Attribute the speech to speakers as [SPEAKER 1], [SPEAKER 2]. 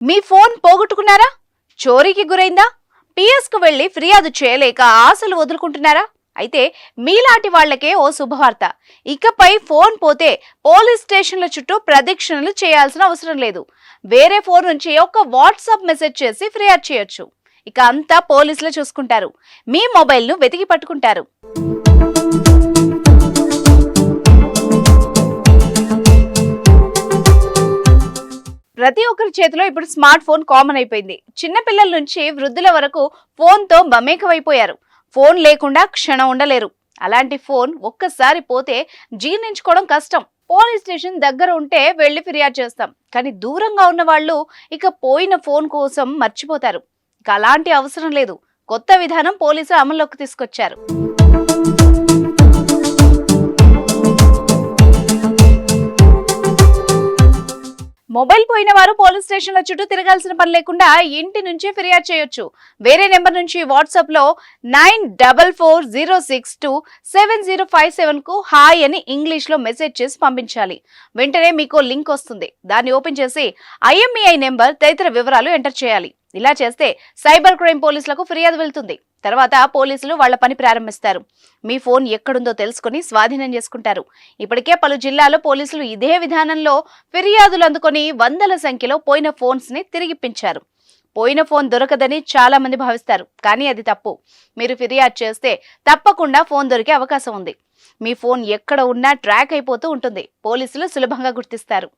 [SPEAKER 1] మీ phone పోగొట్టుకున్నారా? చోరీకి గురైందా? పిఎస్కు వెళ్లి ఫిర్యాదు చేయలేక ఆశలు వదులుకుంటున్నారా? అయితే మీలాంటి వాళ్లకే ఓ శుభవార్త. ఇకపై ఫోన్ పోతే పోలీస్ స్టేషన్ల చుట్టూ ప్రదక్షిణలు చేయాల్సిన అవసరం లేదు. వేరే ఫోన్ నుంచి ఒక వాట్సాప్ మెసేజ్ చేసి ఫిర్యాదు చేయొచ్చు. ఇక అంతా పోలీసులు చూసుకుంటారు. మీ మొబైల్ను వెతికి పట్టుకుంటారు. ప్రతి ఒక్కరి చేతిలో ఇప్పుడు స్మార్ట్ ఫోన్ కామన్ అయిపోయింది. చిన్న పిల్లల నుంచి వృద్ధుల వరకు ఫోన్తో మమేకమైపోయారు. ఫోన్ లేకుండా క్షణం ఉండలేరు. అలాంటి ఫోన్ ఒక్కసారి పోతే జీర్ణించుకోవడం కష్టం. పోలీస్ స్టేషన్ దగ్గర ఉంటే వెళ్లి ఫిర్యాదు చేస్తాం, కానీ దూరంగా ఉన్న వాళ్ళు ఇక పోయిన ఫోన్ కోసం మర్చిపోతారు. ఇక అలాంటి అవసరం లేదు. కొత్త విధానం పోలీసులు అమల్లోకి తీసుకొచ్చారు. మొబైల్ పోయిన వారు పోలీస్ స్టేషన్ల చుట్టూ తిరగాల్సిన పని లేకుండా ఇంటి నుంచే ఫిర్యాదు చేయొచ్చు. వేరే నెంబర్ నుంచి వాట్సాప్ లో 9440627057 కు హాయ్ అని ఇంగ్లీష్ లో మెసేజ్ చేసి పంపించాలి. వెంటనే మీకు లింక్ వస్తుంది. దాన్ని ఓపెన్ చేసి IMEI నెంబర్ తదితర వివరాలు ఎంటర్ చేయాలి. ఇలా చేస్తే సైబర్ క్రైమ్ పోలీసులకు ఫిర్యాదు వెళ్తుంది. తర్వాత పోలీసులు వాళ్ల పని ప్రారంభిస్తారు. మీ ఫోన్ ఎక్కడుందో తెలుసుకుని స్వాధీనం చేసుకుంటారు. ఇప్పటికే పలు జిల్లాల్లో పోలీసులు ఇదే విధానంలో ఫిర్యాదులు అందుకొని వందల సంఖ్యలో పోయిన ఫోన్స్ ని తిరిగిప్పించారు. పోయిన ఫోన్ దొరకదని చాలా మంది భావిస్తారు, కానీ అది తప్పు. మీరు ఫిర్యాదు చేస్తే తప్పకుండా ఫోన్ దొరికే అవకాశం ఉంది. మీ ఫోన్ ఎక్కడ ఉన్నా ట్రాక్ అయిపోతూ ఉంటుంది. పోలీసులు సులభంగా గుర్తిస్తారు.